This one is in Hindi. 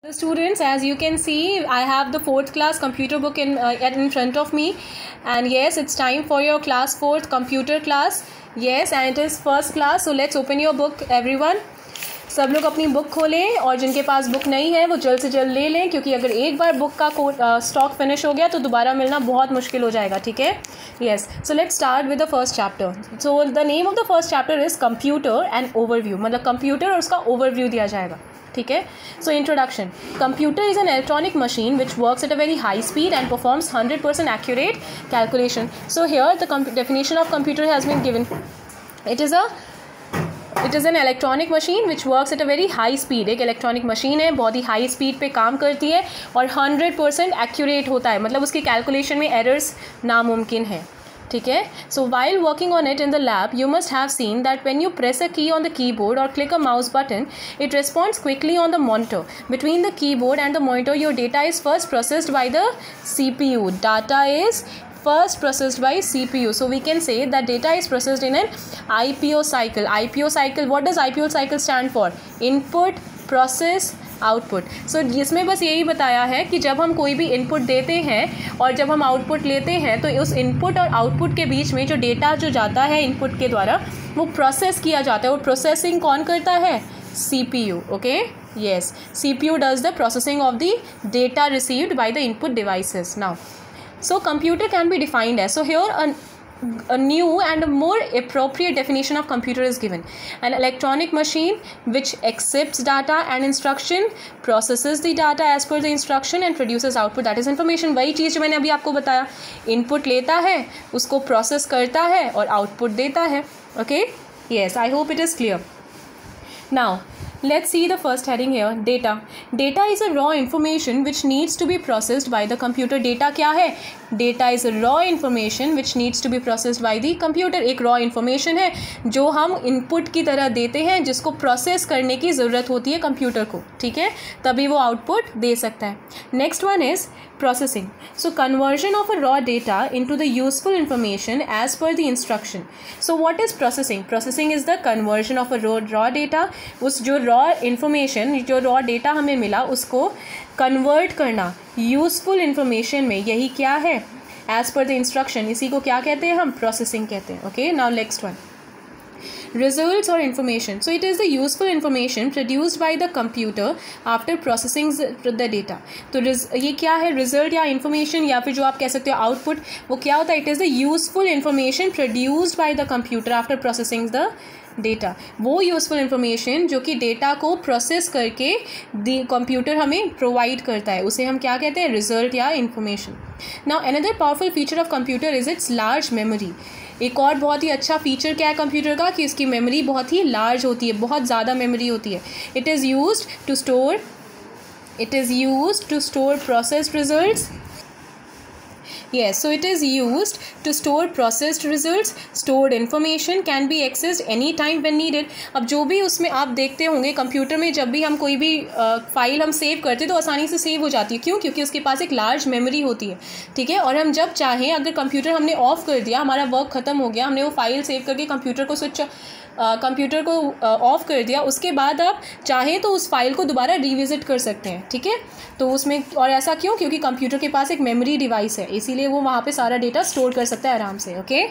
Students, as you can see, I have the 4th class computer book in front of me, and yes, it's time for your class 4th computer class. Yes, and it is first class, so let's open your book everyone. सब लोग अपनी बुक खोलें और जिनके पास बुक नहीं है वो जल्द से जल्द ले लें, क्योंकि अगर एक बार बुक का स्टॉक फिनिश हो गया तो दोबारा मिलना बहुत मुश्किल हो जाएगा. ठीक है. Yes, so let's start with the first chapter. So the name of the first chapter is computer and overview. मतलब कंप्यूटर और उसका ओवरव्यू दिया जाएगा. ठीक है. So introduction. Computer is an electronic machine which works at a very high speed and performs 100% accurate calculation. So here the definition of computer has been given. It is an electronic machine which works at a very high speed. एक इलेक्ट्रॉनिक मशीन है, बहुत ही हाई स्पीड पे काम करती है और 100% एक्यूरेट होता है. मतलब उसकी कैलकुलेशन में एरर्स नामुमकिन है. ठीक है. So while working on it in the lab you must have seen that when you press a key on the keyboard और click a mouse button it responds quickly on the monitor. Between the keyboard and the monitor your data is first processed by the CPU. Data is first processed by CPU. So we can say that data is processed in an IPO cycle. IPO cycle, what does IPO cycle stand for? Input, process, output. So इसमें बस यही बताया है कि जब हम कोई भी इनपुट देते हैं और जब हम आउटपुट लेते हैं तो उस इनपुट और आउटपुट के बीच में जो डेटा जो जाता है इनपुट के द्वारा वो प्रोसेस किया जाता है. और प्रोसेसिंग कौन करता है? CPU. Okay. Yes, CPU does the processing of the data received by the input devices. Now so computer can be defined as, so here a new and a more appropriate definition of computer is given. An electronic machine which accepts data and instruction, processes the data as per the instruction and produces output, that is information. वही चीज़ जो मैंने अभी आपको बताया, इनपुट लेता है, उसको प्रोसेस करता है और आउटपुट देता है. Okay. Yes, I hope it is clear. Now let's see the first heading here. Data. Data is a raw information which needs to be processed by the computer. Data क्या है? Data is a raw information which needs to be processed by the computer. एक raw information है जो हम input की तरह देते हैं, जिसको process करने की ज़रूरत होती है कंप्यूटर को. ठीक है, तभी वो output दे सकता है. Next one is processing. So conversion of a raw data into the useful information as per the instruction. So what is processing? Processing is the conversion of a raw data. उस जो raw information, जो raw data हमें मिला उसको convert करना useful information में. यही क्या है? As per the instruction. इसी को क्या कहते हैं हम? Processing कहते हैं. Okay. Now next one. Results or information. So it is the useful information produced by the computer after processing the data. तो ये क्या है? Result या information या फिर जो आप कह सकते हो output, वो क्या होता है? It is the useful information produced by the computer after processing the data. वो यूज़फुल इंफॉर्मेशन जो कि डेटा को प्रोसेस करके कंप्यूटर हमें प्रोवाइड करता है, उसे हम क्या कहते हैं? रिजल्ट या information. Now another powerful feature of computer is it's large memory. एक और बहुत ही अच्छा फीचर क्या है कंप्यूटर का? कि इसकी मेमोरी बहुत ही लार्ज होती है, बहुत ज़्यादा मेमोरी होती है. It is used to store processed results. Yes, so it is used to store processed results. Stored information can be accessed any time when needed. अब जो भी उसमें आप देखते होंगे कंप्यूटर में, जब भी हम कोई भी फाइल हम सेव करते हैं तो आसानी से सेव हो जाती है. क्यों? क्योंकि उसके पास एक लार्ज मेमोरी होती है. ठीक है. और हम जब चाहें, अगर कंप्यूटर हमने ऑफ कर दिया, हमारा वर्क ख़त्म हो गया, हमने वो फाइल सेव करके कंप्यूटर को ऑफ कर दिया, उसके बाद आप चाहें तो उस फाइल को दोबारा रिविजिट कर सकते हैं. ठीक है. तो उसमें, और ऐसा क्यों? क्योंकि कंप्यूटर के पास एक मेमोरी डिवाइस है, इसीलिए वो वहाँ पे सारा डेटा स्टोर कर सकता है आराम से. ओके.